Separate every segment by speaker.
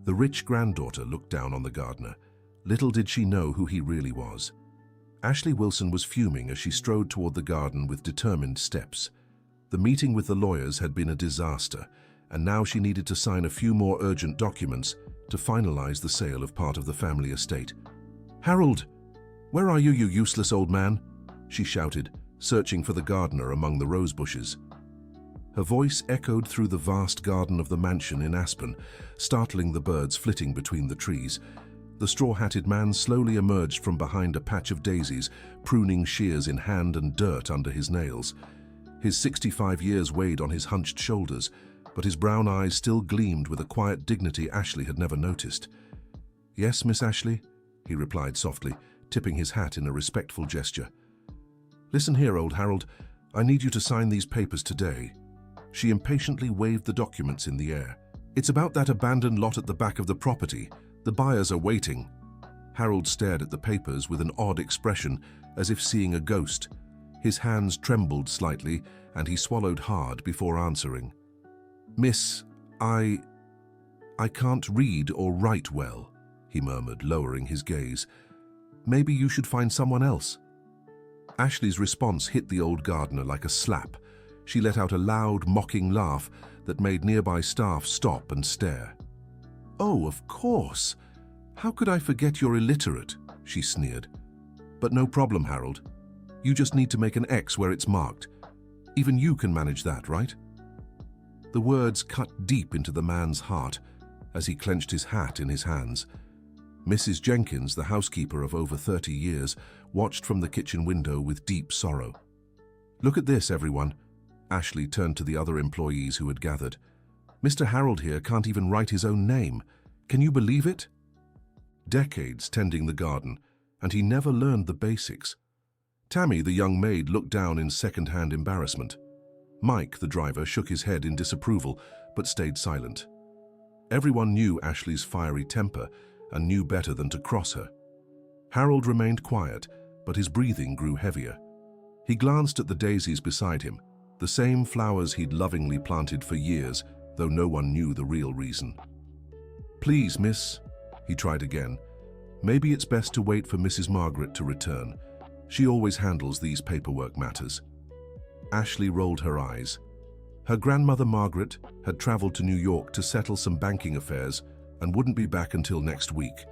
Speaker 1: The rich granddaughter looked down on the gardener. Little did she know who he really was. Ashley Wilson was fuming as she strode toward the garden with determined steps. The meeting with the lawyers had been a disaster, and now she needed to sign a few more urgent documents to finalize the sale of part of the family estate. "Harold! Where are you, you useless old man?" she shouted, searching for the gardener among the rose bushes. Her voice echoed through the vast garden of the mansion in Aspen, startling the birds flitting between the trees. The straw-hatted man slowly emerged from behind a patch of daisies, pruning shears in hand and dirt under his nails. His 65 years weighed on his hunched shoulders, but his brown eyes still gleamed with a quiet dignity Ashley had never noticed. "Yes, Miss Ashley," he replied softly, tipping his hat in a respectful gesture. "Listen here, old Harold. I need you to sign these papers today." She impatiently waved the documents in the air. "It's about that abandoned lot at the back of the property. The buyers are waiting." Harold stared at the papers with an odd expression, as if seeing a ghost. His hands trembled slightly, and he swallowed hard before answering. "Miss, I can't read or write well," he murmured, lowering his gaze. "Maybe you should find someone else." Ashley's response hit the old gardener like a slap. She let out a loud, mocking laugh that made nearby staff stop and stare. "Oh, of course. How could I forget you're illiterate?" she sneered. "But no problem, Harold. You just need to make an X where it's marked. Even you can manage that, right?" The words cut deep into the man's heart as he clenched his hat in his hands. Mrs. Jenkins, the housekeeper of over 30 years, watched from the kitchen window with deep sorrow. "Look at this, everyone." Ashley turned to the other employees who had gathered. "Mr. Harold here can't even write his own name. Can you believe it?" Decades tending the garden, and he never learned the basics. Tammy, the young maid, looked down in second-hand embarrassment. Mike, the driver, shook his head in disapproval, but stayed silent. Everyone knew Ashley's fiery temper and knew better than to cross her. Harold remained quiet, but his breathing grew heavier. He glanced at the daisies beside him, the same flowers he'd lovingly planted for years, though no one knew the real reason. "Please, miss," he tried again. "Maybe it's best to wait for Mrs. Margaret to return. She always handles these paperwork matters." Ashley rolled her eyes. Her grandmother Margaret had traveled to New York to settle some banking affairs and wouldn't be back until next week,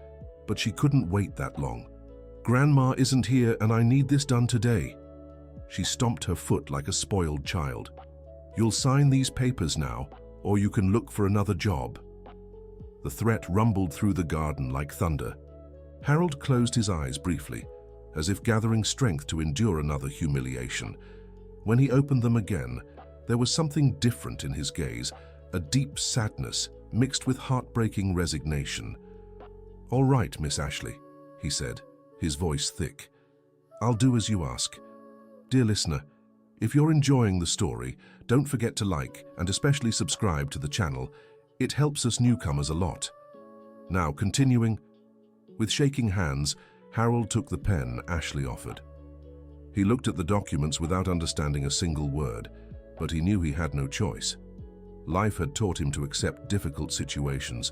Speaker 1: but she couldn't wait that long. "Grandma isn't here and I need this done today." She stomped her foot like a spoiled child. "You'll sign these papers now, or you can look for another job." The threat rumbled through the garden like thunder. Harold closed his eyes briefly, as if gathering strength to endure another humiliation. When he opened them again, there was something different in his gaze, a deep sadness mixed with heartbreaking resignation. "All right, Miss Ashley," he said, his voice thick. "I'll do as you ask. Dear listener, if you're enjoying the story, don't forget to like and especially subscribe to the channel. It helps us newcomers a lot." Now, continuing. With shaking hands, Harold took the pen Ashley offered. He looked at the documents without understanding a single word, but he knew he had no choice. Life had taught him to accept difficult situations,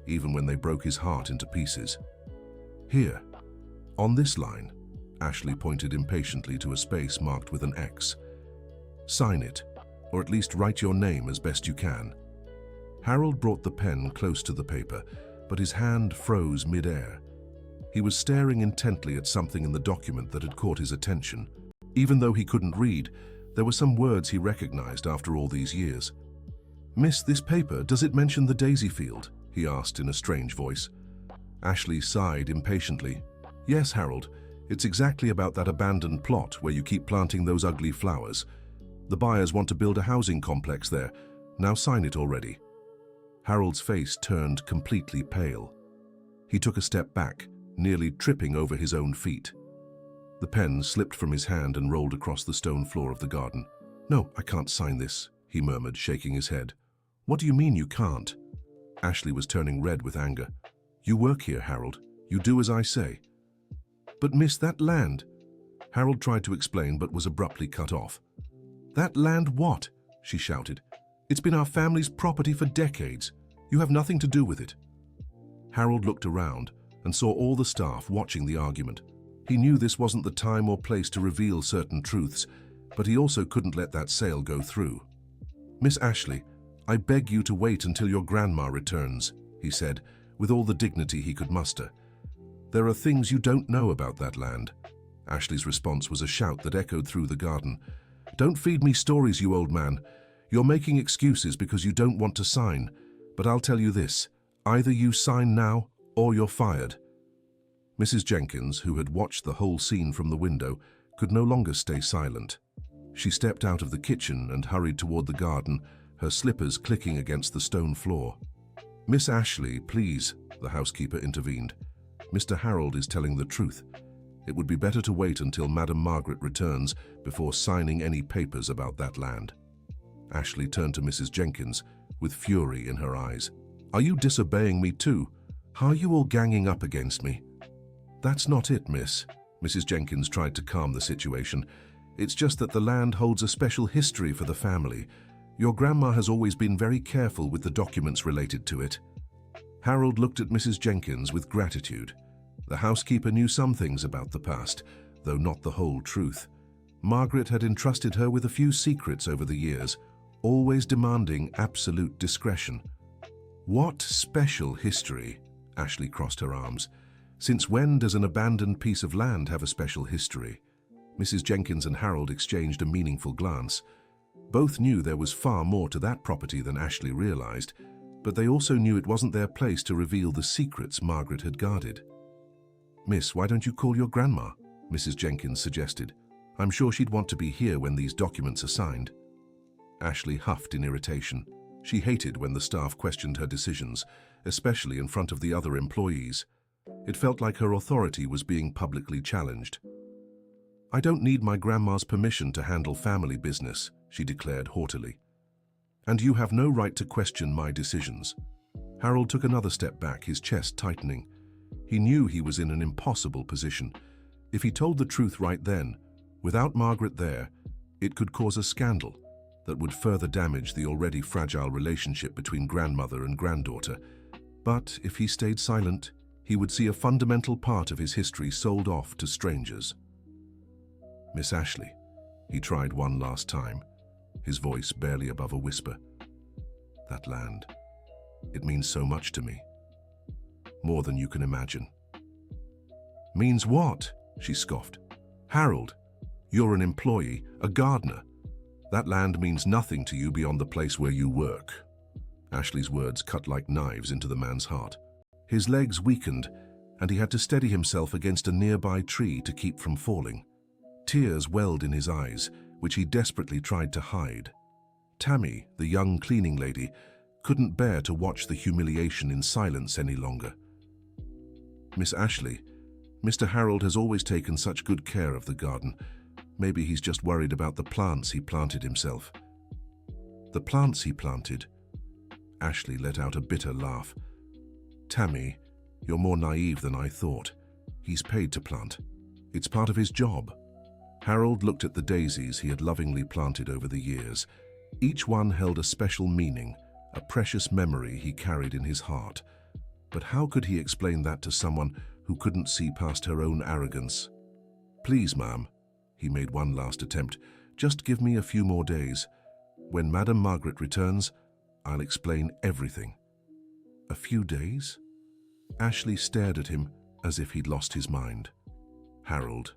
Speaker 1: even when they broke his heart into pieces. "Here, on this line," Ashley pointed impatiently to a space marked with an X. "Sign it, or at least write your name as best you can." Harold brought the pen close to the paper, but his hand froze mid-air. He was staring intently at something in the document that had caught his attention. Even though he couldn't read, there were some words he recognized after all these years. "Miss, this paper, does it mention the daisy field?" he asked in a strange voice. Ashley sighed impatiently. "Yes, Harold. It's exactly about that abandoned plot where you keep planting those ugly flowers. The buyers want to build a housing complex there. Now sign it already." Harold's face turned completely pale. He took a step back, nearly tripping over his own feet. The pen slipped from his hand and rolled across the stone floor of the garden. "No, I can't sign this," he murmured, shaking his head. "What do you mean you can't?" Ashley was turning red with anger. "You work here, Harold. You do as I say." "But miss, that land—" Harold tried to explain but was abruptly cut off. "That land what?" she shouted. "It's been our family's property for decades. You have nothing to do with it." Harold looked around and saw all the staff watching the argument. He knew this wasn't the time or place to reveal certain truths, but he also couldn't let that sale go through. "Miss Ashley, I beg you to wait until your grandma returns," he said, with all the dignity he could muster. "There are things you don't know about that land." Ashley's response was a shout that echoed through the garden. "Don't feed me stories, you old man. You're making excuses because you don't want to sign. But I'll tell you this, either you sign now or you're fired." Mrs. Jenkins, who had watched the whole scene from the window, could no longer stay silent. She stepped out of the kitchen and hurried toward the garden, her slippers clicking against the stone floor. "Miss Ashley, please," the housekeeper intervened. "Mr. Harold is telling the truth. It would be better to wait until Madame Margaret returns before signing any papers about that land." Ashley turned to Mrs. Jenkins with fury in her eyes. "Are you disobeying me too? Are you all ganging up against me?" "That's not it, miss." Mrs. Jenkins tried to calm the situation. "It's just that the land holds a special history for the family. Your grandma has always been very careful with the documents related to it." Harold looked at Mrs. Jenkins with gratitude. The housekeeper knew some things about the past, though not the whole truth. Margaret had entrusted her with a few secrets over the years, always demanding absolute discretion. "What special history?" Ashley crossed her arms. "Since when does an abandoned piece of land have a special history?" Mrs. Jenkins and Harold exchanged a meaningful glance. Both knew there was far more to that property than Ashley realized, but they also knew it wasn't their place to reveal the secrets Margaret had guarded. "Miss, why don't you call your grandma?" Mrs. Jenkins suggested. "I'm sure she'd want to be here when these documents are signed." Ashley huffed in irritation. She hated when the staff questioned her decisions, especially in front of the other employees. It felt like her authority was being publicly challenged. "I don't need my grandma's permission to handle family business," she declared haughtily. "And you have no right to question my decisions." Harold took another step back, his chest tightening. He knew he was in an impossible position. If he told the truth right then, without Margaret there, it could cause a scandal that would further damage the already fragile relationship between grandmother and granddaughter. But if he stayed silent, he would see a fundamental part of his history sold off to strangers. "Miss Ashley," he tried one last time, his voice barely above a whisper. "That land, it means so much to me. More than you can imagine." "Means what?" she scoffed. "Harold, you're an employee, a gardener. That land means nothing to you beyond the place where you work." Ashley's words cut like knives into the man's heart. His legs weakened, and he had to steady himself against a nearby tree to keep from falling. Tears welled in his eyes, which he desperately tried to hide. Tammy, the young cleaning lady, couldn't bear to watch the humiliation in silence any longer. "Miss Ashley, Mr. Harold has always taken such good care of the garden. Maybe he's just worried about the plants he planted himself." "The plants he planted?" Ashley let out a bitter laugh. "Tammy, you're more naive than I thought. He's paid to plant. It's part of his job." Harold looked at the daisies he had lovingly planted over the years. Each one held a special meaning, a precious memory he carried in his heart. But how could he explain that to someone who couldn't see past her own arrogance? "Please, ma'am," he made one last attempt, "just give me a few more days. When Madame Margaret returns, I'll explain everything." "A few days?" Ashley stared at him as if he'd lost his mind. "Harold,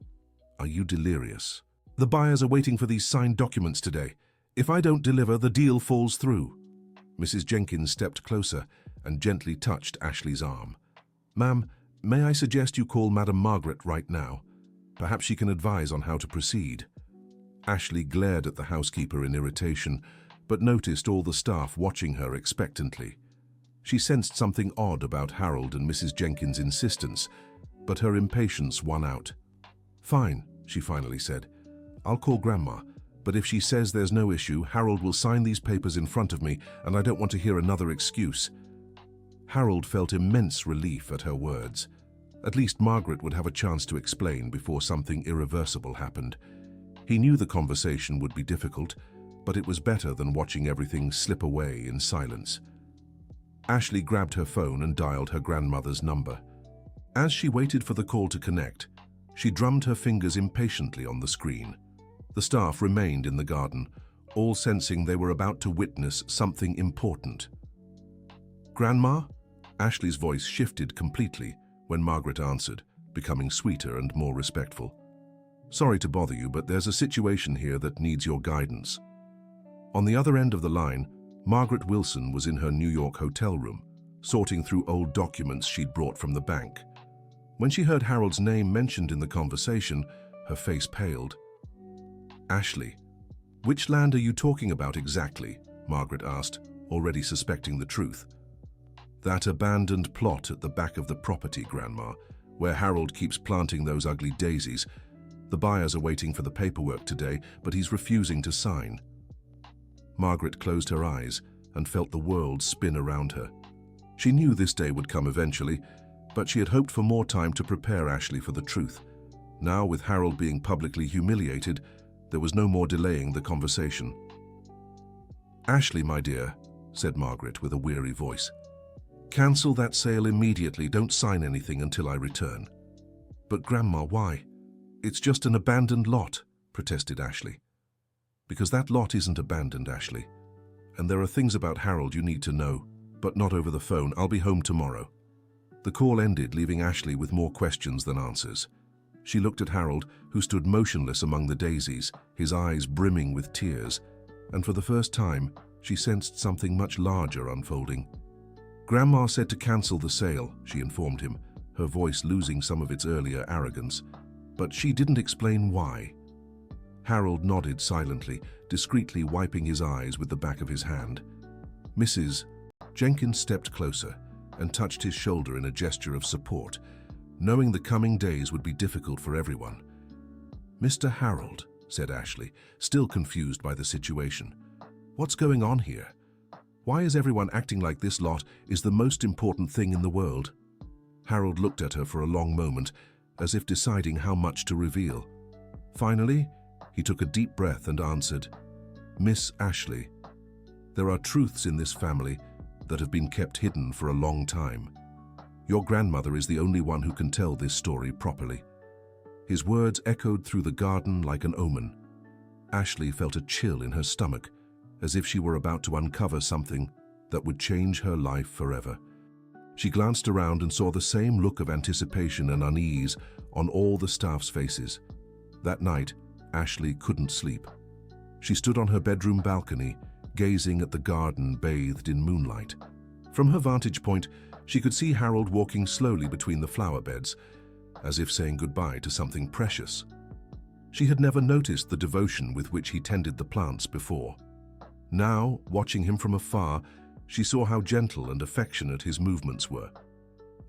Speaker 1: are you delirious? The buyers are waiting for these signed documents today. If I don't deliver, the deal falls through." Mrs. Jenkins stepped closer and gently touched Ashley's arm. "Ma'am, may I suggest you call Madame Margaret right now? Perhaps she can advise on how to proceed." Ashley glared at the housekeeper in irritation, but noticed all the staff watching her expectantly. She sensed something odd about Harold and Mrs. Jenkins' insistence, but her impatience won out. "Fine," she finally said. "I'll call Grandma, but if she says there's no issue, Harold will sign these papers in front of me, and I don't want to hear another excuse." Harold felt immense relief at her words. At least Margaret would have a chance to explain before something irreversible happened. He knew the conversation would be difficult, but it was better than watching everything slip away in silence. Ashley grabbed her phone and dialed her grandmother's number. As she waited for the call to connect, she drummed her fingers impatiently on the screen. The staff remained in the garden, all sensing they were about to witness something important. "Grandma?" Ashley's voice shifted completely when Margaret answered, becoming sweeter and more respectful. "Sorry to bother you, but there's a situation here that needs your guidance." On the other end of the line, Margaret Wilson was in her New York hotel room, sorting through old documents she'd brought from the bank. When she heard Harold's name mentioned in the conversation, her face paled. "Ashley, which land are you talking about exactly?" Margaret asked, already suspecting the truth. "That abandoned plot at the back of the property, Grandma, where Harold keeps planting those ugly daisies. The buyers are waiting for the paperwork today, but he's refusing to sign." Margaret closed her eyes and felt the world spin around her. She knew this day would come eventually, but she had hoped for more time to prepare Ashley for the truth. Now, with Harold being publicly humiliated, there was no more delaying the conversation. "Ashley, my dear," said Margaret with a weary voice, "cancel that sale immediately. Don't sign anything until I return." "But Grandma, why? It's just an abandoned lot," protested Ashley. "Because that lot isn't abandoned, Ashley. And there are things about Harold you need to know, but not over the phone. I'll be home tomorrow." The call ended, leaving Ashley with more questions than answers. She looked at Harold, who stood motionless among the daisies, his eyes brimming with tears, and for the first time, she sensed something much larger unfolding. "Grandma said to cancel the sale," she informed him, her voice losing some of its earlier arrogance. "But she didn't explain why." Harold nodded silently, discreetly wiping his eyes with the back of his hand. "Mrs." Jenkins stepped closer and touched his shoulder in a gesture of support, knowing the coming days would be difficult for everyone. "Mr. Harold," said Ashley, still confused by the situation. "What's going on here? Why is everyone acting like this lot is the most important thing in the world?" Harold looked at her for a long moment, as if deciding how much to reveal. Finally, he took a deep breath and answered, "Miss Ashley, there are truths in this family that have been kept hidden for a long time. Your grandmother is the only one who can tell this story properly." His words echoed through the garden like an omen. Ashley felt a chill in her stomach, as if she were about to uncover something that would change her life forever. She glanced around and saw the same look of anticipation and unease on all the staff's faces. That night, Ashley couldn't sleep. She stood on her bedroom balcony, gazing at the garden bathed in moonlight. From her vantage point, she could see Harold walking slowly between the flower beds, as if saying goodbye to something precious. She had never noticed the devotion with which he tended the plants before. Now, watching him from afar, she saw how gentle and affectionate his movements were.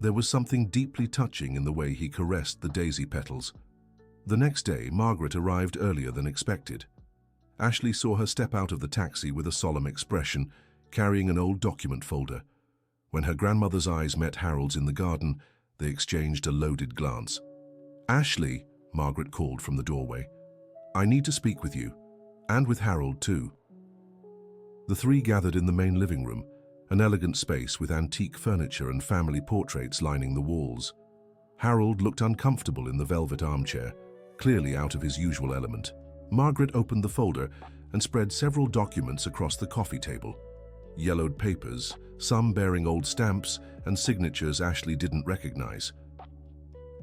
Speaker 1: There was something deeply touching in the way he caressed the daisy petals. The next day, Margaret arrived earlier than expected. Ashley saw her step out of the taxi with a solemn expression, carrying an old document folder. When her grandmother's eyes met Harold's in the garden, they exchanged a loaded glance. "Ashley," Margaret called from the doorway, "I need to speak with you, and with Harold too." The three gathered in the main living room, an elegant space with antique furniture and family portraits lining the walls. Harold looked uncomfortable in the velvet armchair, clearly out of his usual element. Margaret opened the folder and spread several documents across the coffee table. Yellowed papers, some bearing old stamps and signatures Ashley didn't recognize.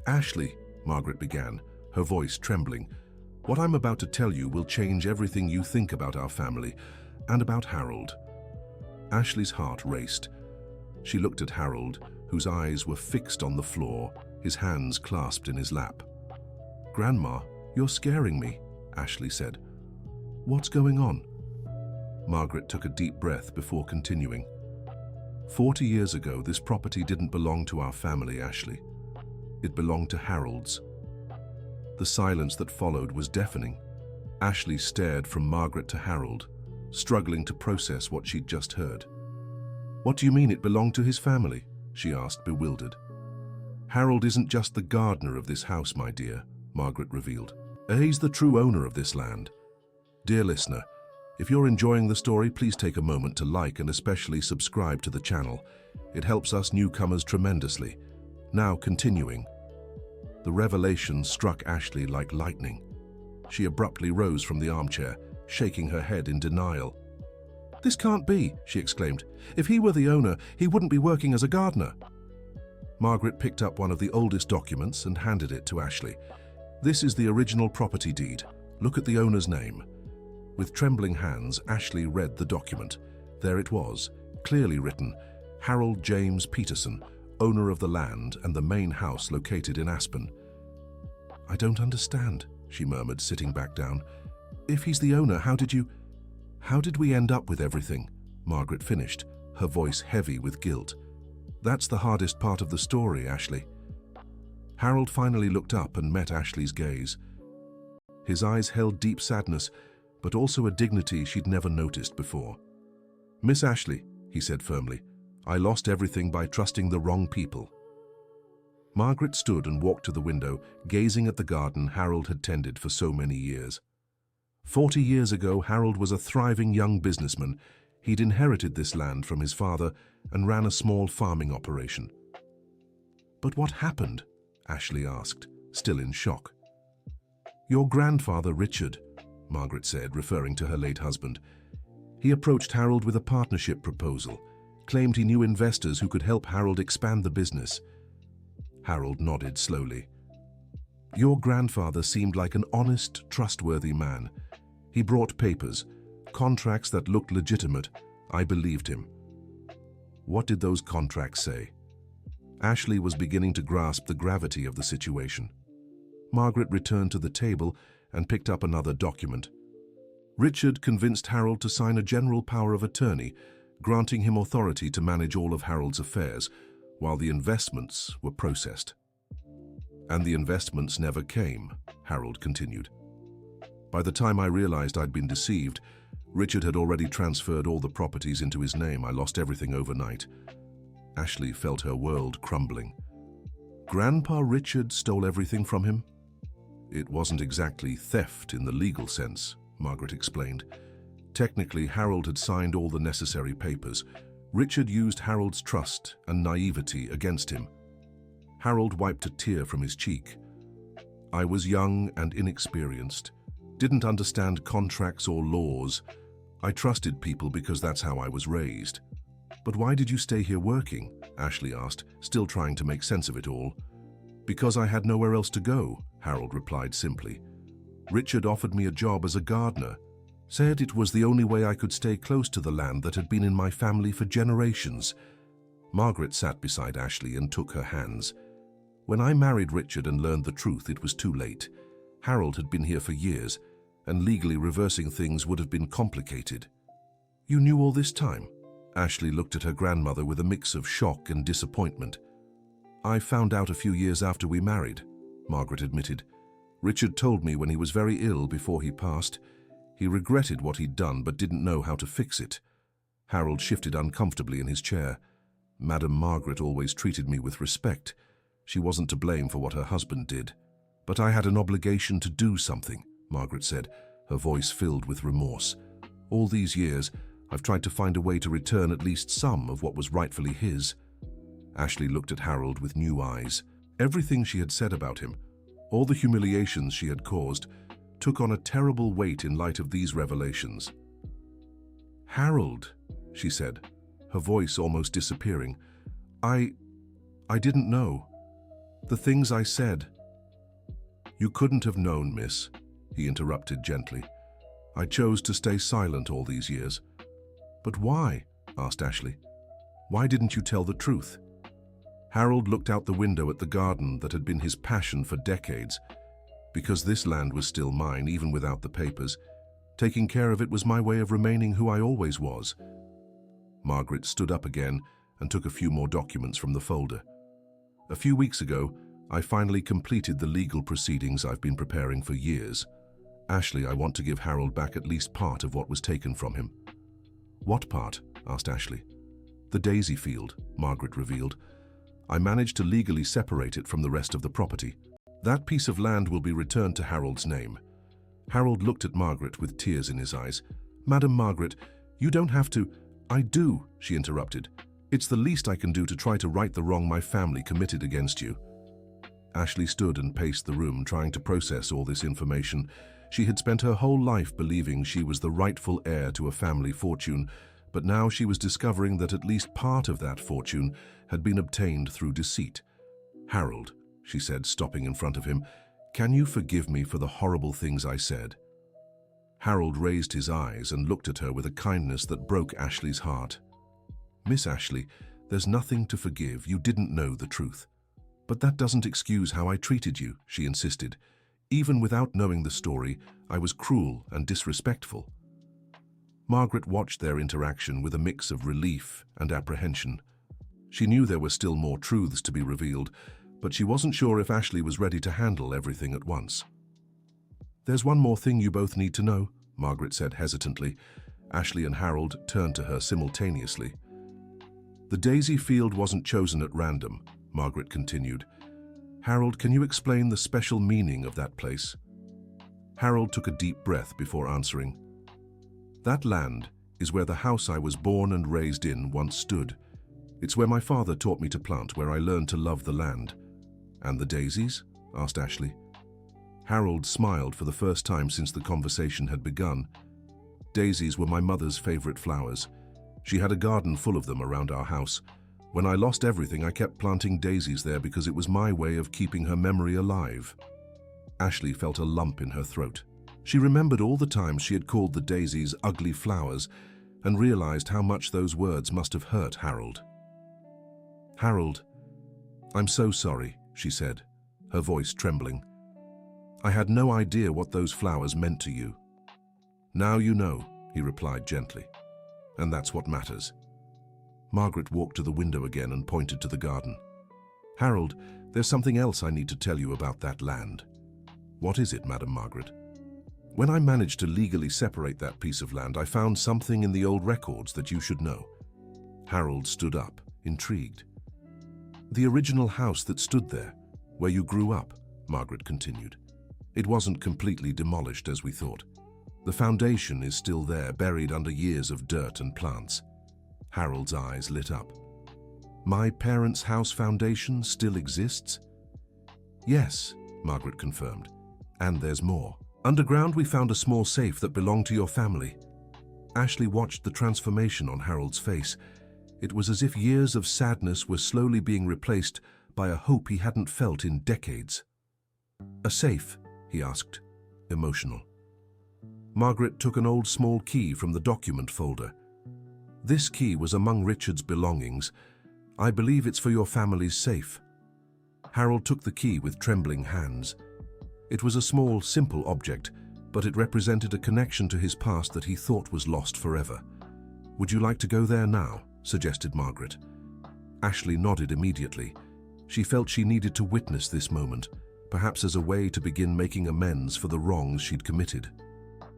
Speaker 1: "Ashley," Margaret began, her voice trembling, "what I'm about to tell you will change everything you think about our family and about Harold." Ashley's heart raced. She looked at Harold, whose eyes were fixed on the floor, his hands clasped in his lap. "Grandma, you're scaring me," Ashley said. "What's going on?" Margaret took a deep breath before continuing. 40 years ago, this property didn't belong to our family, Ashley. It belonged to Harold's." The silence that followed was deafening. Ashley stared from Margaret to Harold, struggling to process what she'd just heard. "What do you mean it belonged to his family?" she asked, bewildered. "Harold isn't just the gardener of this house, my dear," Margaret revealed. "He's the true owner of this land. Dear listener, If you're enjoying the story, please take a moment to like and especially subscribe to the channel. It helps us newcomers tremendously. Now, continuing. The revelation struck Ashley like lightning. She abruptly rose from the armchair, shaking her head in denial. "This can't be," she exclaimed. "If he were the owner, he wouldn't be working as a gardener." Margaret picked up one of the oldest documents and handed it to Ashley. "This is the original property deed. Look at the owner's name." With trembling hands, Ashley read the document. There it was, clearly written, Harold James Peterson, owner of the land and the main house located in Aspen. "I don't understand," she murmured, sitting back down. "If he's the owner, how did we end up with everything?" Margaret finished, her voice heavy with guilt. "That's the hardest part of the story, Ashley." Harold finally looked up and met Ashley's gaze. His eyes held deep sadness, but also a dignity she'd never noticed before. "Miss Ashley," he said firmly, "I lost everything by trusting the wrong people." Margaret stood and walked to the window, gazing at the garden Harold had tended for so many years. 40 years ago, Harold was a thriving young businessman. He'd inherited this land from his father and ran a small farming operation. "But what happened?" Ashley asked, still in shock. "Your grandfather, Richard," Margaret said, referring to her late husband. "He approached Harold with a partnership proposal, claimed he knew investors who could help Harold expand the business." Harold nodded slowly. "Your grandfather seemed like an honest, trustworthy man. He brought papers, contracts that looked legitimate. I believed him." "What did those contracts say?" Ashley was beginning to grasp the gravity of the situation. Margaret returned to the table and picked up another document. Richard convinced Harold to sign a general power of attorney, granting him authority to manage all of Harold's affairs, while the investments were processed. "And the investments never came," Harold continued. "By the time I realized I'd been deceived, Richard had already transferred all the properties into his name. I lost everything overnight." Ashley felt her world crumbling. "Grandpa Richard stole everything from him?" "It wasn't exactly theft in the legal sense," Margaret explained. "Technically, Harold had signed all the necessary papers. Richard used Harold's trust and naivety against him." Harold wiped a tear from his cheek. "I was young and inexperienced, didn't understand contracts or laws. I trusted people because that's how I was raised." "But why did you stay here working?" Ashley asked, still trying to make sense of it all. "Because I had nowhere else to go," Harold replied simply. "Richard offered me a job as a gardener, said it was the only way I could stay close to the land that had been in my family for generations." Margaret sat beside Ashley and took her hands. "When I married Richard and learned the truth, it was too late. Harold had been here for years, and legally reversing things would have been complicated." "You knew all this time?" Ashley looked at her grandmother with a mix of shock and disappointment. "I found out a few years after we married," Margaret admitted. "Richard told me when he was very ill before he passed. He regretted what he'd done but didn't know how to fix it." Harold shifted uncomfortably in his chair. "Madam Margaret always treated me with respect. She wasn't to blame for what her husband did. But I had an obligation to do something," Margaret said, her voice filled with remorse. "All these years, I've tried to find a way to return at least some of what was rightfully his." Ashley looked at Harold with new eyes. Everything she had said about him, all the humiliations she had caused, took on a terrible weight in light of these revelations. "Harold," she said, her voice almost disappearing, I didn't know. The things I said." "You couldn't have known, miss," he interrupted gently. "I chose to stay silent all these years." "But why?" asked Ashley. "Why didn't you tell the truth?" Harold looked out the window at the garden that had been his passion for decades. "Because this land was still mine, even without the papers. Taking care of it was my way of remaining who I always was." Margaret stood up again and took a few more documents from the folder. "A few weeks ago, I finally completed the legal proceedings I've been preparing for years. Ashley, I want to give Harold back at least part of what was taken from him." "What part?" asked Ashley. "The daisy field," Margaret revealed. "I managed to legally separate it from the rest of the property. That piece of land will be returned to Harold's name." Harold looked at Margaret with tears in his eyes. Madam Margaret, you don't have to— I do, she interrupted. It's the least I can do to try to right the wrong my family committed against you. Ashley stood and paced the room, trying to process all this information. She had spent her whole life believing she was the rightful heir to a family fortune, but now she was discovering that at least part of that fortune had been obtained through deceit. Harold, she said, stopping in front of him, can you forgive me for the horrible things I said? Harold raised his eyes and looked at her with a kindness that broke Ashley's heart. Miss Ashley, there's nothing to forgive. You didn't know the truth. But that doesn't excuse how I treated you, she insisted. Even without knowing the story, I was cruel and disrespectful. Margaret watched their interaction with a mix of relief and apprehension. She knew there were still more truths to be revealed, but she wasn't sure if Ashley was ready to handle everything at once. There's one more thing you both need to know, Margaret said hesitantly. Ashley and Harold turned to her simultaneously. The daisy field wasn't chosen at random, Margaret continued. Harold, can you explain the special meaning of that place? Harold took a deep breath before answering. That land is where the house I was born and raised in once stood. It's where my father taught me to plant, where I learned to love the land. And the daisies? Asked Ashley. Harold smiled for the first time since the conversation had begun. Daisies were my mother's favorite flowers. She had a garden full of them around our house. When I lost everything, I kept planting daisies there because it was my way of keeping her memory alive. Ashley felt a lump in her throat. She remembered all the times she had called the daisies ugly flowers and realized how much those words must have hurt Harold. Harold, I'm so sorry, she said, her voice trembling. I had no idea what those flowers meant to you. Now you know, he replied gently, and that's what matters. Margaret walked to the window again and pointed to the garden. Harold, there's something else I need to tell you about that land. What is it, Madam Margaret? When I managed to legally separate that piece of land, I found something in the old records that you should know. Harold stood up, intrigued. The original house that stood there, where you grew up, Margaret continued. It wasn't completely demolished as we thought. The foundation is still there, buried under years of dirt and plants. Harold's eyes lit up. My parents' house foundation still exists? Yes, Margaret confirmed. And there's more. Underground, we found a small safe that belonged to your family. Ashley watched the transformation on Harold's face. It was as if years of sadness were slowly being replaced by a hope he hadn't felt in decades. A safe? He asked, emotional. Margaret took an old small key from the document folder. This key was among Richard's belongings. I believe it's for your family's safe. Harold took the key with trembling hands. It was a small, simple object, but it represented a connection to his past that he thought was lost forever. Would you like to go there now? Suggested Margaret. Ashley nodded immediately. She felt she needed to witness this moment, perhaps as a way to begin making amends for the wrongs she'd committed.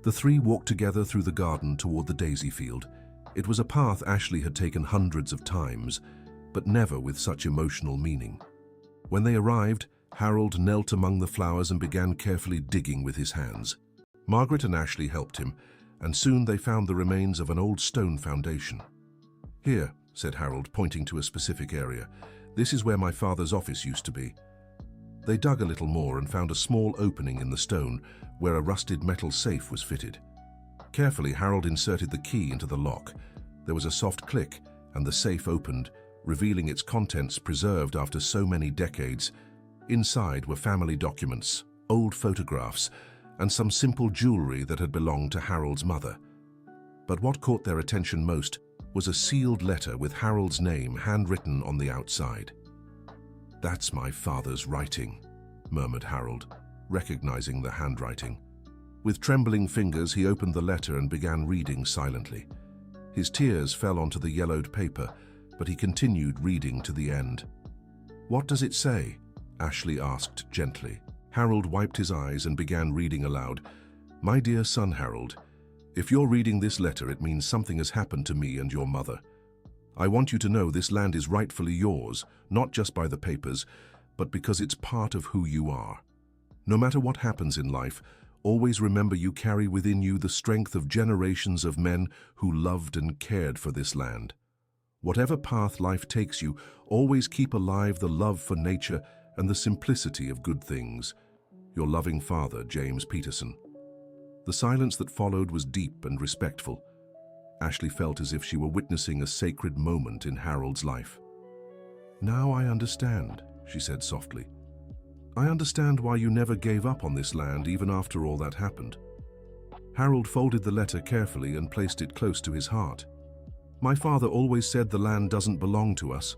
Speaker 1: The three walked together through the garden toward the daisy field. It was a path Ashley had taken hundreds of times, but never with such emotional meaning. When they arrived, Harold knelt among the flowers and began carefully digging with his hands. Margaret and Ashley helped him, and soon they found the remains of an old stone foundation. Here, said Harold, pointing to a specific area. This is where my father's office used to be. They dug a little more and found a small opening in the stone where a rusted metal safe was fitted. Carefully, Harold inserted the key into the lock. There was a soft click, and the safe opened, revealing its contents preserved after so many decades. Inside were family documents, old photographs, and some simple jewelry that had belonged to Harold's mother. But what caught their attention most was a sealed letter with Harold's name handwritten on the outside. That's my father's writing, murmured Harold, recognizing the handwriting. With trembling fingers, he opened the letter and began reading silently. His tears fell onto the yellowed paper, but he continued reading to the end. What does it say? Ashley asked gently. Harold wiped his eyes and began reading aloud. My dear son Harold, if you're reading this letter, it means something has happened to me and your mother. I want you to know this land is rightfully yours, not just by the papers, but because it's part of who you are. No matter what happens in life, Always remember you carry within you the strength of generations of men who loved and cared for this land. Whatever path life takes you, always keep alive the love for nature and the simplicity of good things. Your loving father, James Peterson. The silence that followed was deep and respectful. Ashley felt as if she were witnessing a sacred moment in Harold's life. "Now I understand," she said softly. "I understand why you never gave up on this land even after all that happened." Harold folded the letter carefully and placed it close to his heart. "My father always said the land doesn't belong to us.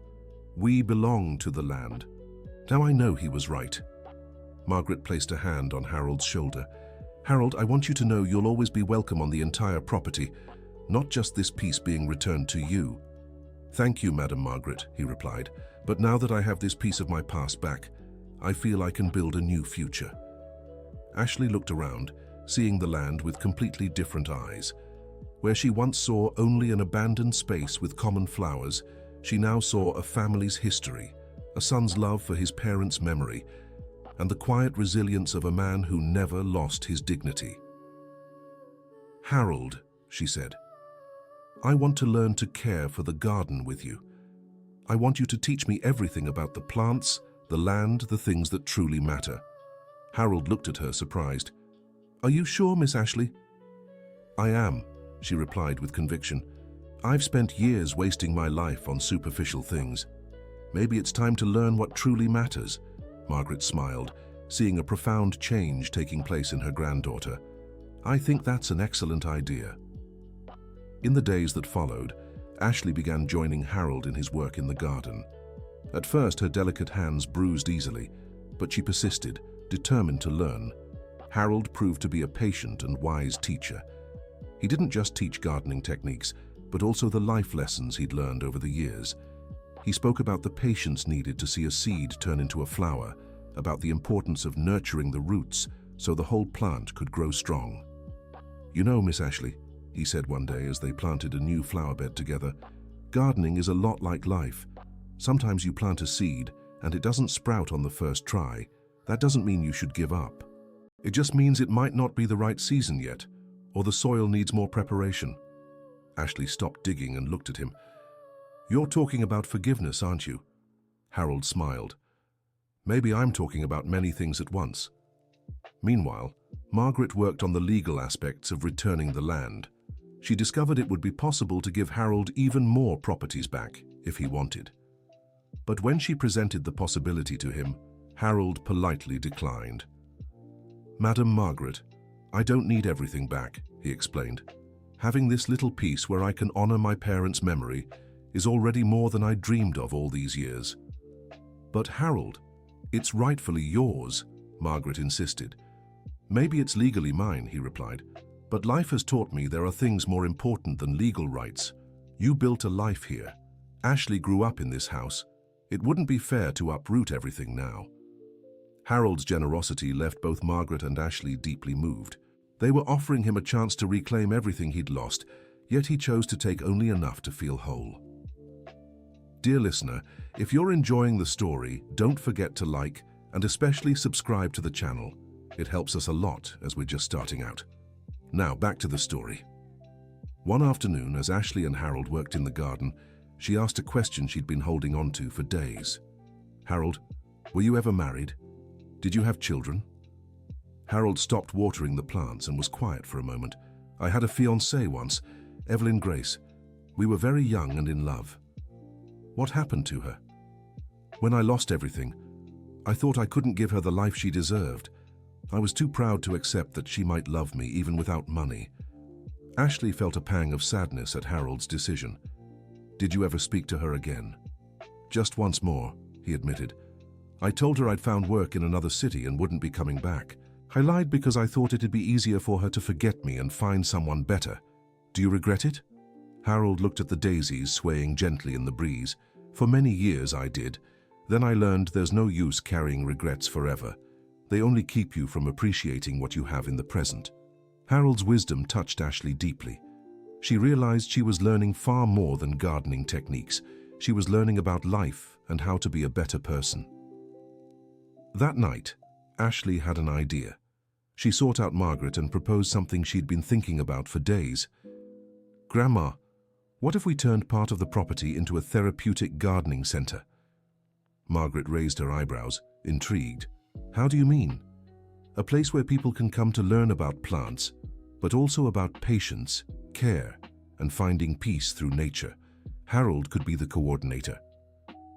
Speaker 1: We belong to the land. Now I know he was right." Margaret placed a hand on Harold's shoulder. "Harold, I want you to know you'll always be welcome on the entire property, not just this piece being returned to you." "Thank you, Madam Margaret," he replied, "but now that I have this piece of my past back, I feel I can build a new future." Ashley looked around, seeing the land with completely different eyes. Where she once saw only an abandoned space with common flowers, she now saw a family's history, a son's love for his parents' memory, and the quiet resilience of a man who never lost his dignity. "Harold," she said, "I want to learn to care for the garden with you. I want you to teach me everything about the plants, the land, the things that truly matter." Harold looked at her, surprised. "Are you sure, Miss Ashley?" "I am," she replied with conviction. "I've spent years wasting my life on superficial things. Maybe it's time to learn what truly matters." Margaret smiled, seeing a profound change taking place in her granddaughter. "I think that's an excellent idea." In the days that followed, Ashley began joining Harold in his work in the garden. At first, her delicate hands bruised easily, but she persisted, determined to learn. Harold proved to be a patient and wise teacher. He didn't just teach gardening techniques, but also the life lessons he'd learned over the years. He spoke about the patience needed to see a seed turn into a flower, about the importance of nurturing the roots so the whole plant could grow strong. "You know, Miss Ashley," he said one day as they planted a new flower bed together, "gardening is a lot like life. Sometimes you plant a seed and it doesn't sprout on the first try. That doesn't mean you should give up. It just means it might not be the right season yet, or the soil needs more preparation." Ashley stopped digging and looked at him. "You're talking about forgiveness, aren't you?" Harold smiled. "Maybe I'm talking about many things at once." Meanwhile, Margaret worked on the legal aspects of returning the land. She discovered it would be possible to give Harold even more properties back, if he wanted. But when she presented the possibility to him, Harold politely declined. "Madam Margaret, I don't need everything back," he explained. "Having this little piece where I can honor my parents' memory is already more than I dreamed of all these years." "But Harold, it's rightfully yours," Margaret insisted. "Maybe it's legally mine," he replied, "but life has taught me there are things more important than legal rights. You built a life here. Ashley grew up in this house. It wouldn't be fair to uproot everything now." Harold's generosity left both Margaret and Ashley deeply moved. They were offering him a chance to reclaim everything he'd lost, yet he chose to take only enough to feel whole. Dear listener, if you're enjoying the story, don't forget to like and especially subscribe to the channel. It helps us a lot as we're just starting out. Now back to the story. One afternoon, as Ashley and Harold worked in the garden, she asked a question she'd been holding on to for days. "Harold, were you ever married? Did you have children?" Harold stopped watering the plants and was quiet for a moment. "I had a fiancée once, Evelyn Grace. We were very young and in love." "What happened to her?" "When I lost everything, I thought I couldn't give her the life she deserved. I was too proud to accept that she might love me even without money." Ashley felt a pang of sadness at Harold's decision. "Did you ever speak to her again?" "Just once more," he admitted. "I told her I'd found work in another city and wouldn't be coming back. I lied because I thought it'd be easier for her to forget me and find someone better. Do you regret it?" Harold looked at the daisies swaying gently in the breeze. "For many years I did. Then I learned there's no use carrying regrets forever. They only keep you from appreciating what you have in the present." Harold's wisdom touched Ashley deeply. She realized she was learning far more than gardening techniques. She was learning about life and how to be a better person. That night, Ashley had an idea. She sought out Margaret and proposed something she'd been thinking about for days. "Grandma, what if we turned part of the property into a therapeutic gardening center?" Margaret raised her eyebrows, intrigued. "How do you mean?" "A place where people can come to learn about plants, but also about patience, care, and finding peace through nature. Harold could be the coordinator."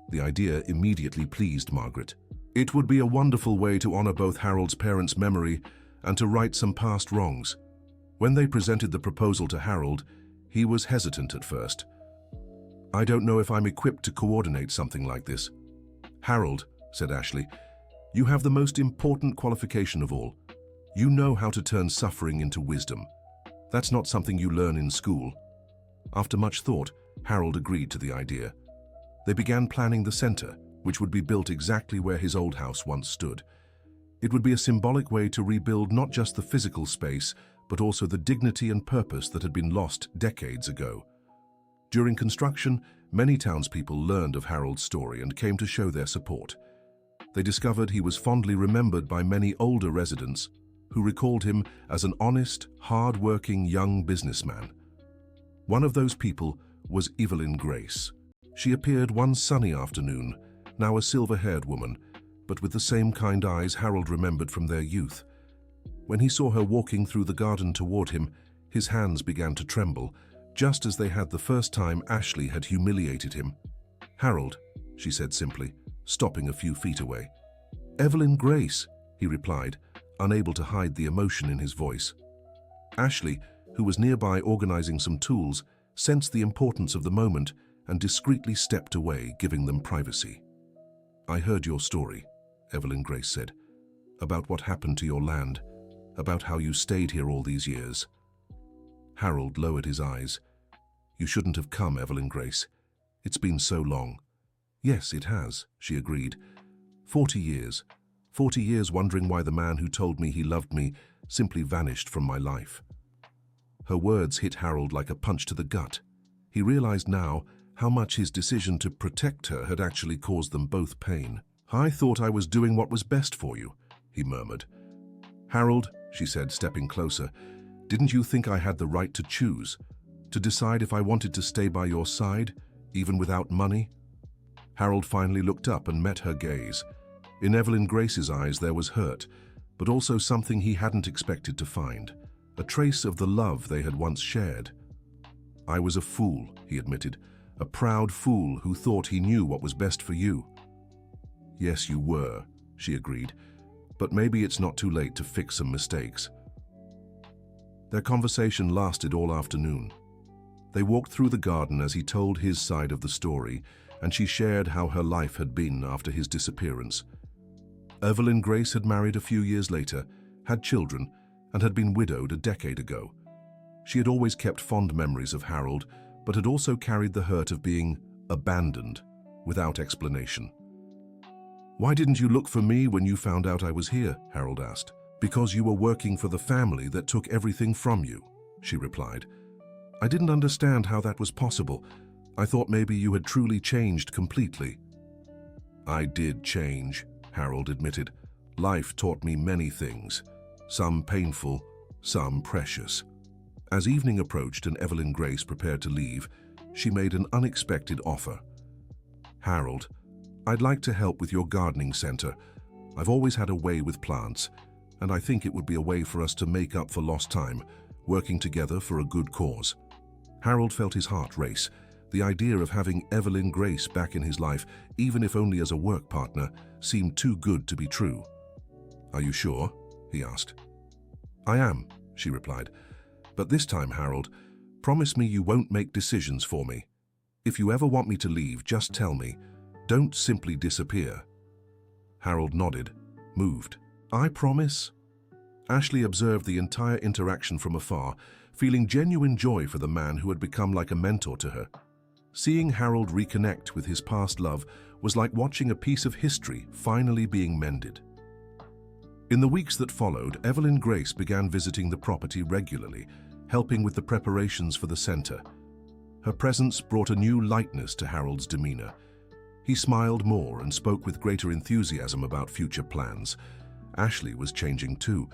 Speaker 1: The idea immediately pleased Margaret. It would be a wonderful way to honor both Harold's parents' memory and to right some past wrongs. When they presented the proposal to Harold, he was hesitant at first. "I don't know if I'm equipped to coordinate something like this." "Harold," said Ashley, "you have the most important qualification of all. You know how to turn suffering into wisdom. That's not something you learn in school." After much thought, Harold agreed to the idea. They began planning the center, which would be built exactly where his old house once stood. It would be a symbolic way to rebuild not just the physical space, but also the dignity and purpose that had been lost decades ago. During construction, many townspeople learned of Harold's story and came to show their support. They discovered he was fondly remembered by many older residents who recalled him as an honest, hard-working young businessman. One of those people was Evelyn Grace. She appeared one sunny afternoon, now a silver-haired woman, but with the same kind eyes Harold remembered from their youth. When he saw her walking through the garden toward him, his hands began to tremble, just as they had the first time Ashley had humiliated him. "Harold," she said simply, stopping a few feet away. "Evelyn Grace," he replied, unable to hide the emotion in his voice. Ashley, who was nearby organizing some tools, sensed the importance of the moment and discreetly stepped away, giving them privacy. "I heard your story," Evelyn Grace said, "about what happened to your land, about how you stayed here all these years." Harold lowered his eyes. "You shouldn't have come, Evelyn Grace. It's been so long." "Yes, it has," she agreed. 40 years. 40 years wondering why the man who told me he loved me simply vanished from my life." Her words hit Harold like a punch to the gut. He realized now how much his decision to protect her had actually caused them both pain. "I thought I was doing what was best for you," he murmured. "Harold," she said, stepping closer, "didn't you think I had the right to choose, to decide if I wanted to stay by your side, even without money?" Harold finally looked up and met her gaze. In Evelyn Grace's eyes there was hurt, but also something he hadn't expected to find, a trace of the love they had once shared. "I was a fool," he admitted, "a proud fool who thought he knew what was best for you." "Yes, you were," she agreed, "but maybe it's not too late to fix some mistakes." Their conversation lasted all afternoon. They walked through the garden as he told his side of the story, and she shared how her life had been after his disappearance. Evelyn Grace had married a few years later, had children, and had been widowed a decade ago. She had always kept fond memories of Harold, but had also carried the hurt of being abandoned without explanation. "Why didn't you look for me when you found out I was here?" Harold asked. "Because you were working for the family that took everything from you," she replied. "I didn't understand how that was possible. I thought maybe you had truly changed completely." "I did change," Harold admitted. "Life taught me many things, some painful, some precious." As evening approached and Evelyn Grace prepared to leave, she made an unexpected offer. "Harold, I'd like to help with your gardening center. I've always had a way with plants, and I think it would be a way for us to make up for lost time, working together for a good cause." Harold felt his heart race. The idea of having Evelyn Grace back in his life, even if only as a work partner, seemed too good to be true. "Are you sure?" he asked. "I am," she replied. "But this time, Harold, promise me you won't make decisions for me. If you ever want me to leave, just tell me. Don't simply disappear." Harold nodded, moved. "I promise." Ashley observed the entire interaction from afar, feeling genuine joy for the man who had become like a mentor to her. Seeing Harold reconnect with his past love was like watching a piece of history finally being mended. In the weeks that followed, Evelyn Grace began visiting the property regularly, helping with the preparations for the center. Her presence brought a new lightness to Harold's demeanor. He smiled more and spoke with greater enthusiasm about future plans. Ashley was changing too.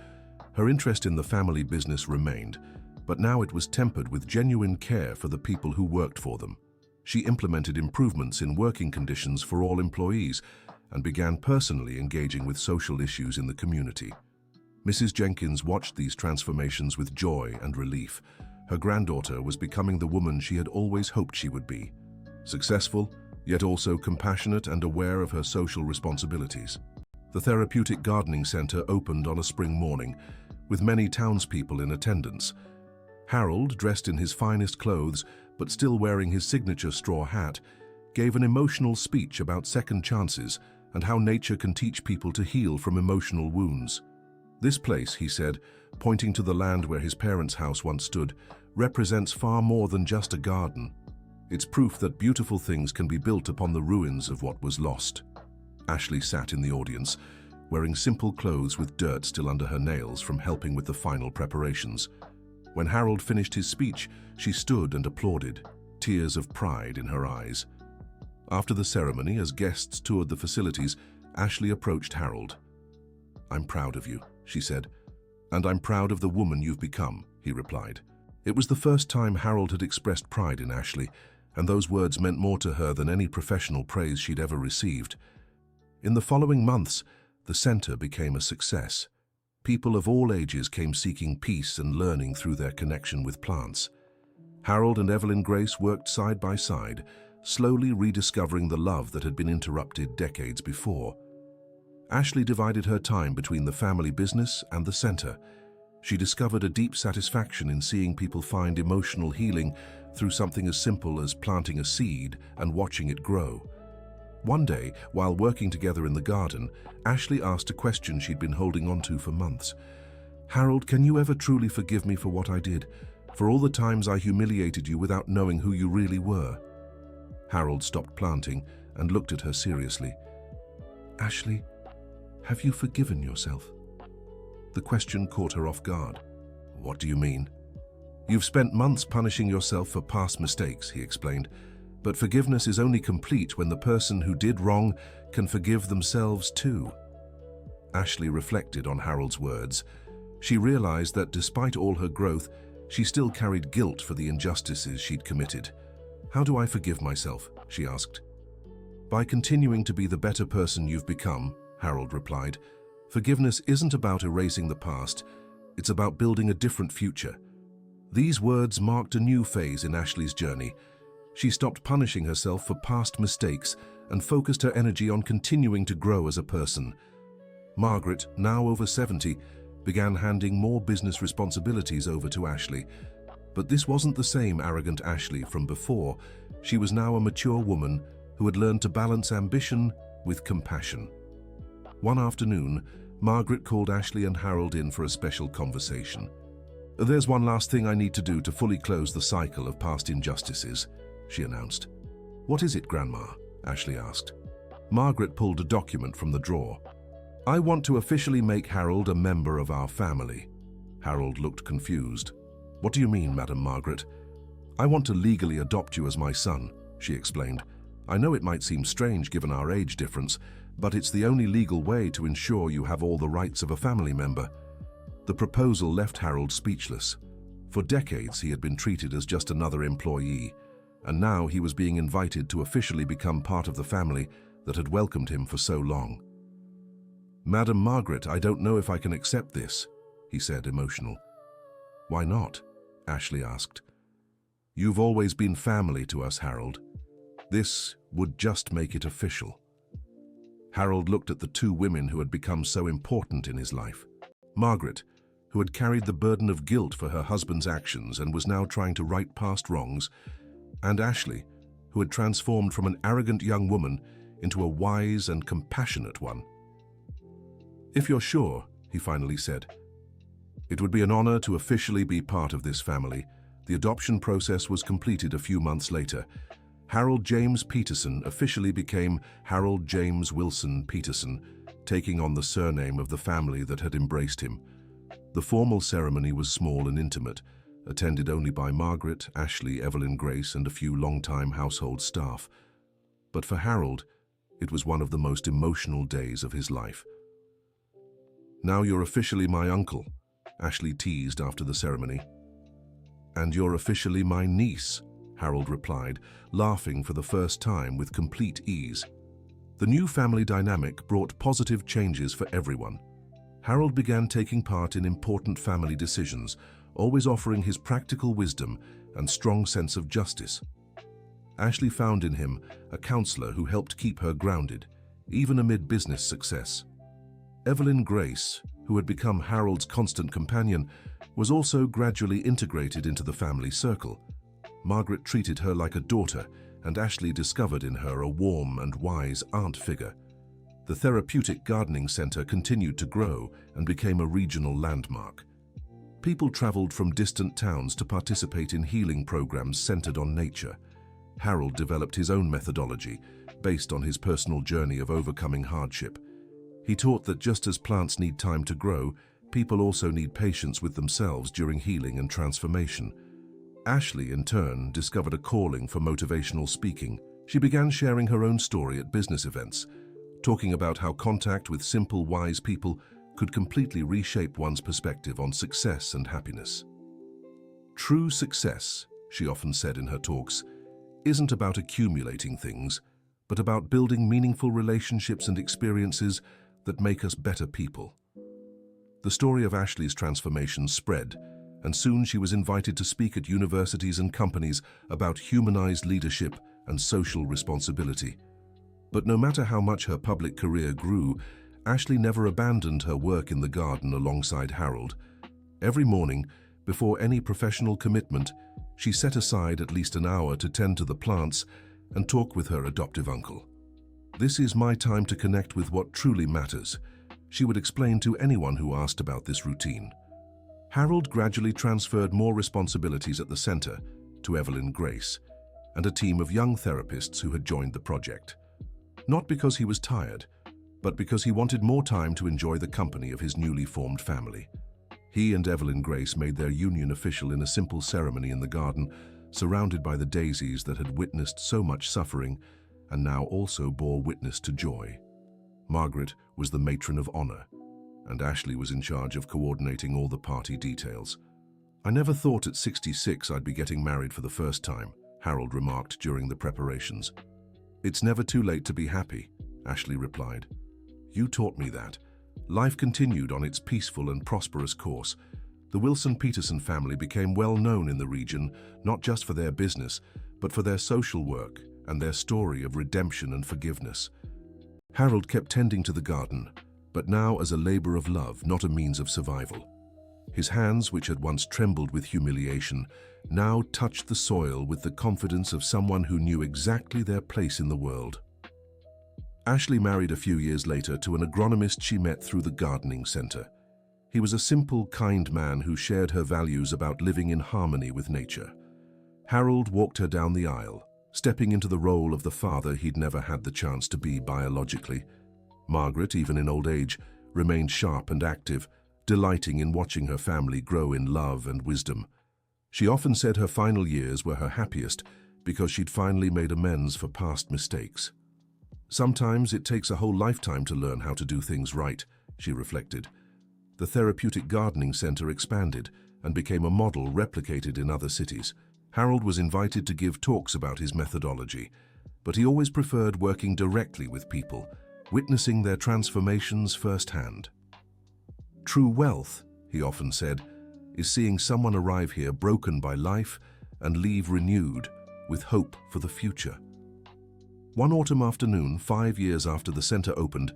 Speaker 1: Her interest in the family business remained, but now it was tempered with genuine care for the people who worked for them. She implemented improvements in working conditions for all employees and began personally engaging with social issues in the community. Mrs. Jenkins watched these transformations with joy and relief. Her granddaughter was becoming the woman she had always hoped she would be. Successful, yet also compassionate and aware of her social responsibilities. The therapeutic gardening center opened on a spring morning, with many townspeople in attendance. Harold, dressed in his finest clothes, but still wearing his signature straw hat, gave an emotional speech about second chances and how nature can teach people to heal from emotional wounds. This place, he said, pointing to the land where his parents' house once stood, represents far more than just a garden. It's proof that beautiful things can be built upon the ruins of what was lost. Ashley sat in the audience, wearing simple clothes with dirt still under her nails from helping with the final preparations. When Harold finished his speech, she stood and applauded, tears of pride in her eyes. After the ceremony, as guests toured the facilities, Ashley approached Harold. "I'm proud of you," she said. "And I'm proud of the woman you've become," he replied. It was the first time Harold had expressed pride in Ashley, and those words meant more to her than any professional praise she'd ever received. In the following months, the center became a success. People of all ages came seeking peace and learning through their connection with plants. Harold and Evelyn Grace worked side by side, slowly rediscovering the love that had been interrupted decades before. Ashley divided her time between the family business and the center. She discovered a deep satisfaction in seeing people find emotional healing through something as simple as planting a seed and watching it grow. One day, while working together in the garden, Ashley asked a question she'd been holding on to for months. "Harold, can you ever truly forgive me for what I did? For all the times I humiliated you without knowing who you really were?" Harold stopped planting and looked at her seriously. "Ashley, have you forgiven yourself?" The question caught her off guard. "What do you mean?" "You've spent months punishing yourself for past mistakes," he explained. "But forgiveness is only complete when the person who did wrong can forgive themselves too." Ashley reflected on Harold's words. She realized that despite all her growth, she still carried guilt for the injustices she'd committed. "How do I forgive myself?" she asked. "By continuing to be the better person you've become," Harold replied. "Forgiveness isn't about erasing the past, it's about building a different future." These words marked a new phase in Ashley's journey. She stopped punishing herself for past mistakes and focused her energy on continuing to grow as a person. Margaret, now over 70, began handing more business responsibilities over to Ashley. But this wasn't the same arrogant Ashley from before. She was now a mature woman who had learned to balance ambition with compassion. One afternoon, Margaret called Ashley and Harold in for a special conversation. "There's one last thing I need to do to fully close the cycle of past injustices," she announced. "What is it, Grandma?" Ashley asked. Margaret pulled a document from the drawer. "I want to officially make Harold a member of our family." Harold looked confused. "What do you mean, Madam Margaret?" "I want to legally adopt you as my son," she explained. "I know it might seem strange given our age difference, but it's the only legal way to ensure you have all the rights of a family member." The proposal left Harold speechless. For decades, he had been treated as just another employee, and now he was being invited to officially become part of the family that had welcomed him for so long. "Madam Margaret, I don't know if I can accept this," he said, emotional. "Why not?" Ashley asked. "You've always been family to us, Harold. This would just make it official." Harold looked at the two women who had become so important in his life. Margaret, who had carried the burden of guilt for her husband's actions and was now trying to right past wrongs, and Ashley, who had transformed from an arrogant young woman into a wise and compassionate one. "If you're sure," he finally said. "It would be an honor to officially be part of this family." The adoption process was completed a few months later. Harold James Peterson officially became Harold James Wilson Peterson, taking on the surname of the family that had embraced him. The formal ceremony was small and intimate, attended only by Margaret, Ashley, Evelyn Grace, and a few long-time household staff. But for Harold, it was one of the most emotional days of his life. "Now you're officially my uncle," Ashley teased after the ceremony. "And you're officially my niece," Harold replied, laughing for the first time with complete ease. The new family dynamic brought positive changes for everyone. Harold began taking part in important family decisions, always offering his practical wisdom and strong sense of justice. Ashley found in him a counselor who helped keep her grounded, even amid business success. Evelyn Grace, who had become Harold's constant companion, was also gradually integrated into the family circle. Margaret treated her like a daughter, and Ashley discovered in her a warm and wise aunt figure. The therapeutic gardening center continued to grow and became a regional landmark. People traveled from distant towns to participate in healing programs centered on nature. Harold developed his own methodology, based on his personal journey of overcoming hardship. He taught that just as plants need time to grow, people also need patience with themselves during healing and transformation. Ashley, in turn, discovered a calling for motivational speaking. She began sharing her own story at business events, talking about how contact with simple, wise people could completely reshape one's perspective on success and happiness. "True success," she often said in her talks, "isn't about accumulating things, but about building meaningful relationships and experiences that make us better people." The story of Ashley's transformation spread, and soon she was invited to speak at universities and companies about humanized leadership and social responsibility. But no matter how much her public career grew, Ashley never abandoned her work in the garden alongside Harold. Every morning, before any professional commitment, she set aside at least an hour to tend to the plants and talk with her adoptive uncle. "This is my time to connect with what truly matters," she would explain to anyone who asked about this routine. Harold gradually transferred more responsibilities at the center to Evelyn Grace and a team of young therapists who had joined the project. Not because he was tired, but because he wanted more time to enjoy the company of his newly formed family. He and Evelyn Grace made their union official in a simple ceremony in the garden, surrounded by the daisies that had witnessed so much suffering and now also bore witness to joy. Margaret was the matron of honor, and Ashley was in charge of coordinating all the party details. "I never thought at 66 I'd be getting married for the first time," Harold remarked during the preparations. "It's never too late to be happy," Ashley replied. "You taught me that." Life continued on its peaceful and prosperous course. The Wilson-Peterson family became well known in the region, not just for their business, but for their social work and their story of redemption and forgiveness. Harold kept tending to the garden, but now as a labor of love, not a means of survival. His hands, which had once trembled with humiliation, now touched the soil with the confidence of someone who knew exactly their place in the world. Ashley married a few years later to an agronomist she met through the gardening center. He was a simple, kind man who shared her values about living in harmony with nature. Harold walked her down the aisle, stepping into the role of the father he'd never had the chance to be biologically. Margaret, even in old age, remained sharp and active, delighting in watching her family grow in love and wisdom. She often said her final years were her happiest because she'd finally made amends for past mistakes. "Sometimes it takes a whole lifetime to learn how to do things right," she reflected. The therapeutic gardening center expanded and became a model replicated in other cities. Harold was invited to give talks about his methodology, but he always preferred working directly with people, witnessing their transformations firsthand. "True wealth," he often said, "is seeing someone arrive here broken by life and leave renewed, with hope for the future." One autumn afternoon, 5 years after the center opened,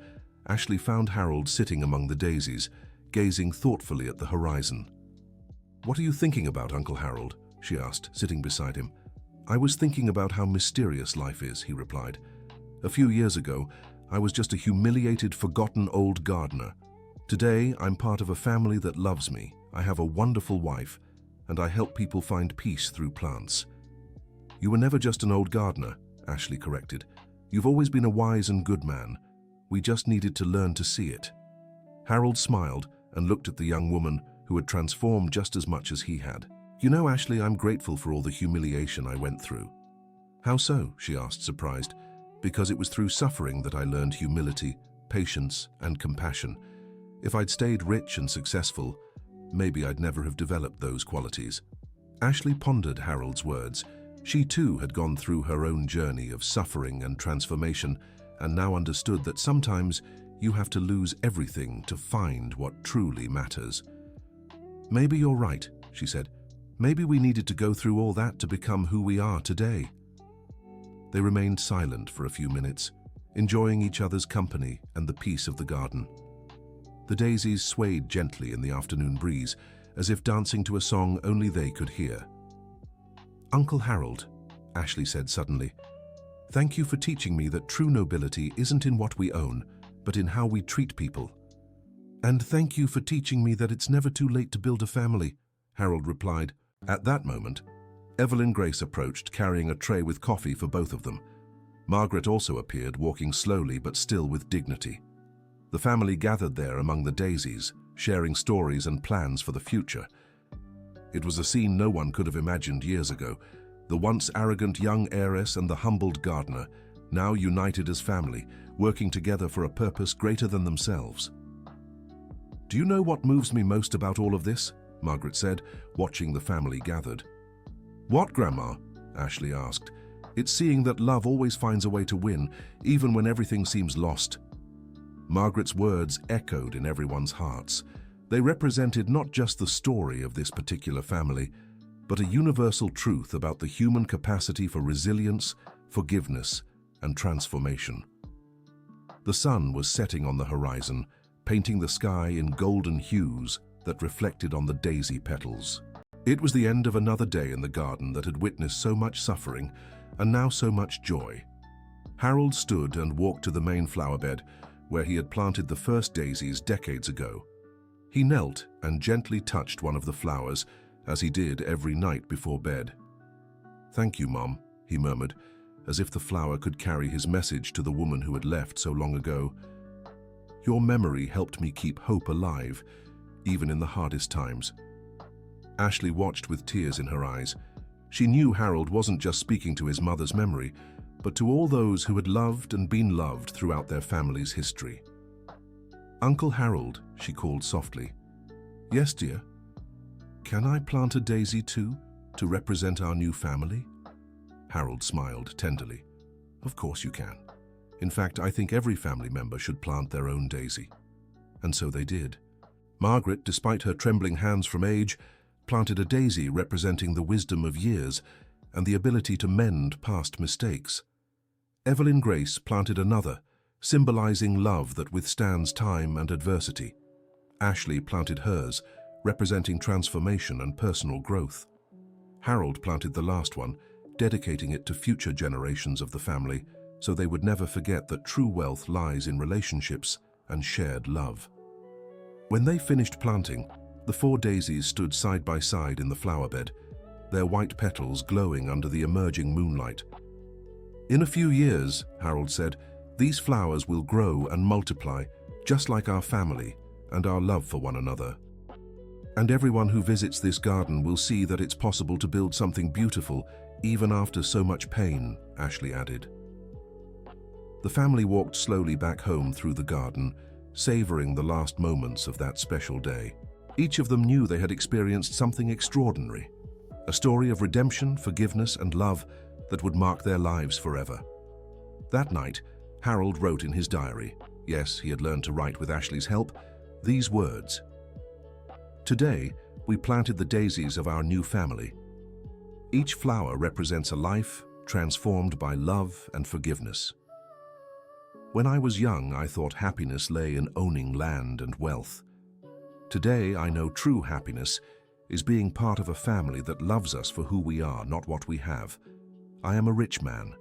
Speaker 1: Ashley found Harold sitting among the daisies, gazing thoughtfully at the horizon. "What are you thinking about, Uncle Harold?" she asked, sitting beside him. "I was thinking about how mysterious life is," he replied. "A few years ago, I was just a humiliated, forgotten old gardener. Today, I'm part of a family that loves me. I have a wonderful wife, and I help people find peace through plants." "You were never just an old gardener," Ashley corrected. "You've always been a wise and good man. We just needed to learn to see it." Harold smiled and looked at the young woman who had transformed just as much as he had. "You know, Ashley, I'm grateful for all the humiliation I went through." "How so?" she asked, surprised. "Because it was through suffering that I learned humility, patience, and compassion. If I'd stayed rich and successful, maybe I'd never have developed those qualities. Ashley pondered Harold's words. She too had gone through her own journey of suffering and transformation, and now understood that sometimes you have to lose everything to find what truly matters. "Maybe you're right," she said. "Maybe we needed to go through all that to become who we are today." They remained silent for a few minutes, enjoying each other's company and the peace of the garden. The daisies swayed gently in the afternoon breeze, as if dancing to a song only they could hear. "Uncle Harold," Ashley said suddenly, "thank you for teaching me that true nobility isn't in what we own, but in how we treat people." "And thank you for teaching me that it's never too late to build a family," Harold replied. At that moment, Evelyn Grace approached, carrying a tray with coffee for both of them. Margaret also appeared, walking slowly but still with dignity. The family gathered there among the daisies, sharing stories and plans for the future. It was a scene no one could have imagined years ago. The once arrogant young heiress and the humbled gardener, now united as family, working together for a purpose greater than themselves. "Do you know what moves me most about all of this?" Margaret said, watching the family gathered. "What, Grandma?" Ashley asked. "It's seeing that love always finds a way to win, even when everything seems lost." Margaret's words echoed in everyone's hearts. They represented not just the story of this particular family, but a universal truth about the human capacity for resilience, forgiveness, and transformation. The sun was setting on the horizon, painting the sky in golden hues that reflected on the daisy petals. It was the end of another day in the garden that had witnessed so much suffering and now so much joy. Harold stood and walked to the main flower bed, where he had planted the first daisies decades ago. He knelt and gently touched one of the flowers, as he did every night before bed. "Thank you, Mom," he murmured, as if the flower could carry his message to the woman who had left so long ago. "Your memory helped me keep hope alive, even in the hardest times." Ashley watched with tears in her eyes. She knew Harold wasn't just speaking to his mother's memory, but to all those who had loved and been loved throughout their family's history. "Uncle Harold," she called softly. "Yes, dear. Can I plant a daisy too, to represent our new family?" Harold smiled tenderly. "Of course you can. In fact, I think every family member should plant their own daisy." And so they did. Margaret, despite her trembling hands from age, planted a daisy representing the wisdom of years and the ability to mend past mistakes. Evelyn Grace planted another, symbolizing love that withstands time and adversity. Ashley planted hers, representing transformation and personal growth. Harold planted the last one, dedicating it to future generations of the family, so they would never forget that true wealth lies in relationships and shared love. When they finished planting, the 4 daisies stood side by side in the flower bed, their white petals glowing under the emerging moonlight. "In a few years," Harold said, "these flowers will grow and multiply, just like our family and our love for one another. And everyone who visits this garden will see that it's possible to build something beautiful, even after so much pain," Ashley added. The family walked slowly back home through the garden, savoring the last moments of that special day. Each of them knew they had experienced something extraordinary, a story of redemption, forgiveness, and love that would mark their lives forever. That night, Harold wrote in his diary, yes, he had learned to write with Ashley's help, these words: "Today, we planted the daisies of our new family. Each flower represents a life transformed by love and forgiveness. When I was young, I thought happiness lay in owning land and wealth. Today, I know true happiness is being part of a family that loves us for who we are, not what we have. I am a rich man,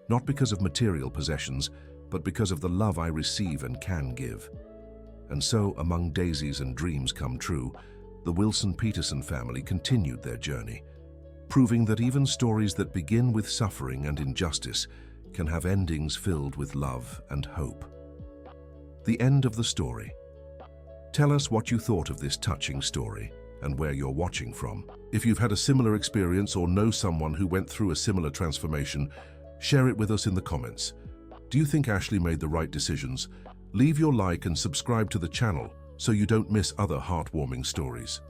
Speaker 1: not because of material possessions, but because of the love I receive and can give." And so, among daisies and dreams come true, the Wilson-Peterson family continued their journey, proving that even stories that begin with suffering and injustice can have endings filled with love and hope. The end of the story. Tell us what you thought of this touching story and where you're watching from. If you've had a similar experience or know someone who went through a similar transformation, share it with us in the comments. Do you think Ashley made the right decisions? Leave your like and subscribe to the channel so you don't miss other heartwarming stories.